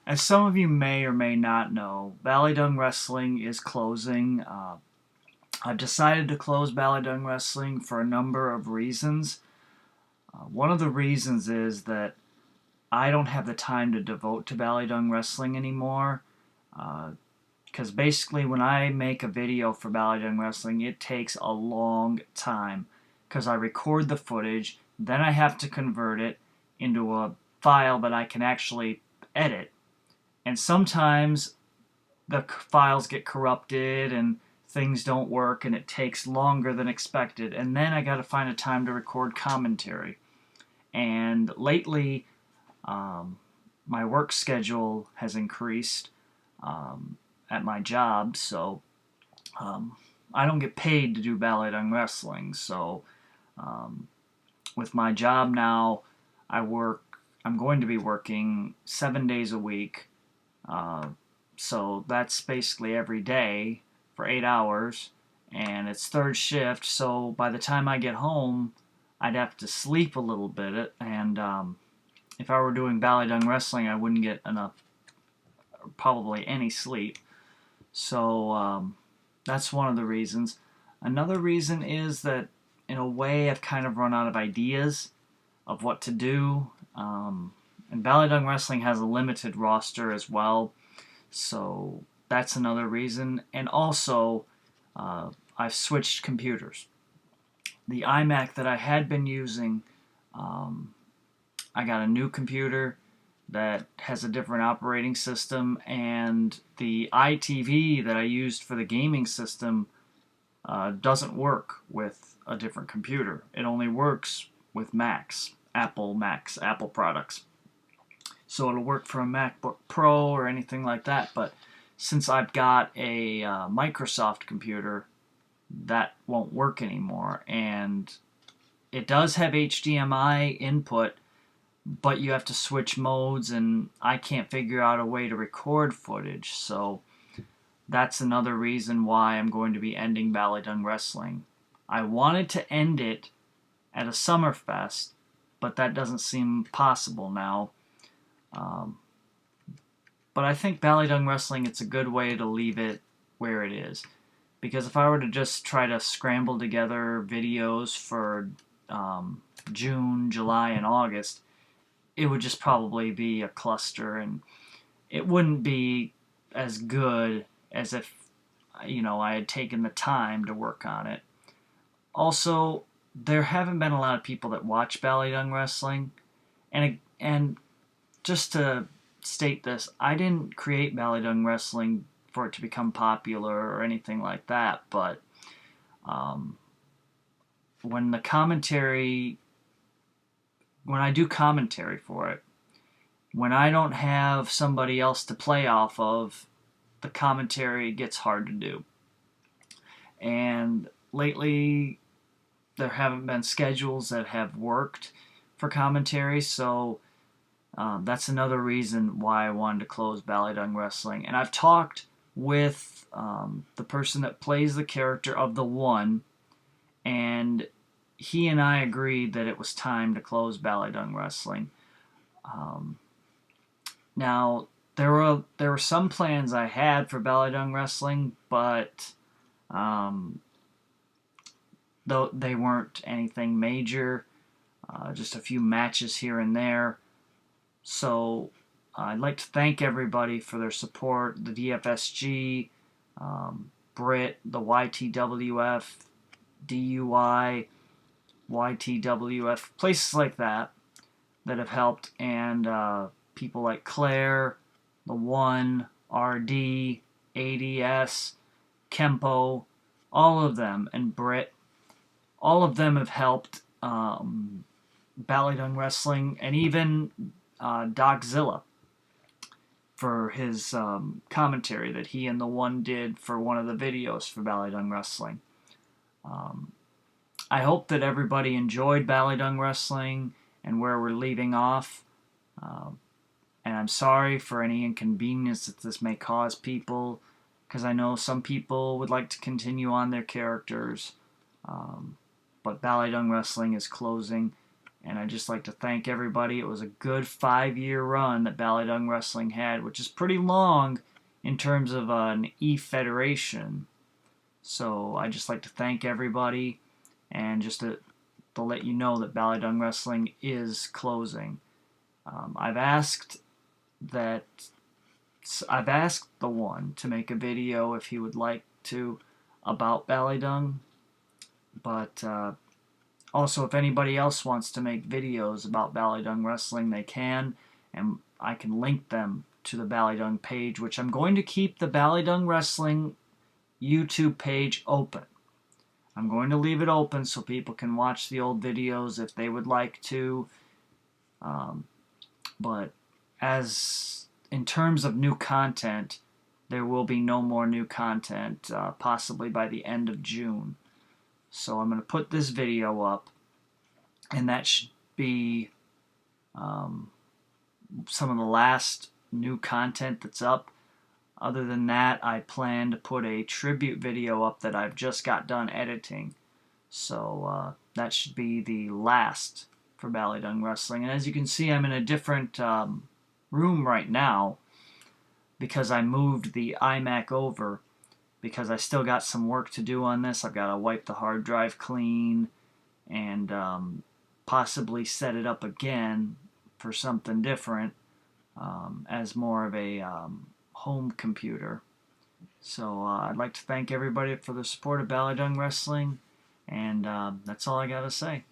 As some of you may or may not know, Ballydung Wrestling is closing. I've decided to close Ballydung Wrestling for a number of reasons. One of the reasons is that I don't have the time to devote to Ballydung Wrestling anymore. Because basically, when I make a video for Ballydung Wrestling, it takes a long time. Because I record the footage, then I have to convert it into a file that I can actually edit. And sometimes the files get corrupted and things don't work and it takes longer than expected. And then I got to find a time to record commentary. And lately, um, my work schedule has increased at my job, so um, I don't get paid to do Ballydung Wrestling. So um, with my job now, I work. I'm going to be working 7 days a week. Uh, so that's basically every day for 8 hours, and it's third shift. So by the time I get home, I'd have to sleep a little bit, and if I were doing Ballydung Wrestling, I wouldn't get enough, probably any sleep. So that's one of the reasons. Another reason is that, in a way, I've kind of run out of ideas of what to do. And Ballydung Wrestling has a limited roster as well, so that's another reason. And also, I've switched computers. The iMac that I had been using, um, I got a new computer that has a different operating system, and the iTV that I used for the gaming system doesn't work with a different computer. It only works with Macs, Apple products. So it'll work for a MacBook Pro or anything like that. But since I've got a Microsoft computer, that won't work anymore. And it does have HDMI input, but you have to switch modes, and I can't figure out a way to record footage. So that's another reason why I'm going to be ending Ballydung Wrestling. I wanted to end it at a Summerfest, but that doesn't seem possible now. Um, but I think Ballydung Wrestling, it's a good way to leave it where it is. Because if I were to just try to scramble together videos for June, July, and August, it would just probably be a cluster, and it wouldn't be as good as if I had taken the time to work on it. Also, there haven't been a lot of people that watch Ballydung Wrestling, and just to state this, I didn't create Ballydung Wrestling for it to become popular or anything like that, but um, when the commentary, when I do commentary for it, when I don't have somebody else to play off of, the commentary gets hard to do. And lately, there haven't been schedules that have worked for commentary, so that's another reason why I wanted to close Ballydung Wrestling. And I've talked with the person that plays the character of the One, and he and I agreed that it was time to close Ballydung Wrestling. Um, Now, there were some plans I had for Ballydung Wrestling, but um, though they weren't anything major, just a few matches here and there. So I'd like to thank everybody for their support, the DFSG, Brit, the YTWF, DUI, YTWF, places like that have helped, and people like Claire, the One, RD, ADS, Kempo, all of them, and Brit, all of them have helped Ballydung Wrestling, and even Doczilla for his commentary that he and the One did for one of the videos for Ballydung Wrestling. Um, I hope that everybody enjoyed Ballydung Wrestling and where we're leaving off. Um, and I'm sorry for any inconvenience that this may cause people, because I know some people would like to continue on their characters. Um, but Ballydung Wrestling is closing. And I'd just like to thank everybody. It was a good 5-year run that Ballydung Wrestling had, which is pretty long in terms of an E-Federation. So I'd just like to thank everybody, and just to let you know that Ballydung Wrestling is closing. I've asked the one to make a video if he would like to about Ballydung, but also if anybody else wants to make videos about Ballydung Wrestling, they can, and I can link them to the Ballydung page, which I'm going to keep the Ballydung Wrestling YouTube page open. I'm going to leave it open so people can watch the old videos if they would like to. But as in terms of new content, there will be no more new content, possibly by the end of June. So I'm going to put this video up, and that should be some of the last new content that's up. Other than that, I plan to put a tribute video up that I've just got done editing. So that should be the last for Ballydung Wrestling. And as you can see, I'm in a different room right now because I moved the iMac over, because I still got some work to do on this. I've got to wipe the hard drive clean and possibly set it up again for something different, as more of a home computer. So I'd like to thank everybody for the support of Ballydung Wrestling, and that's all I got to say.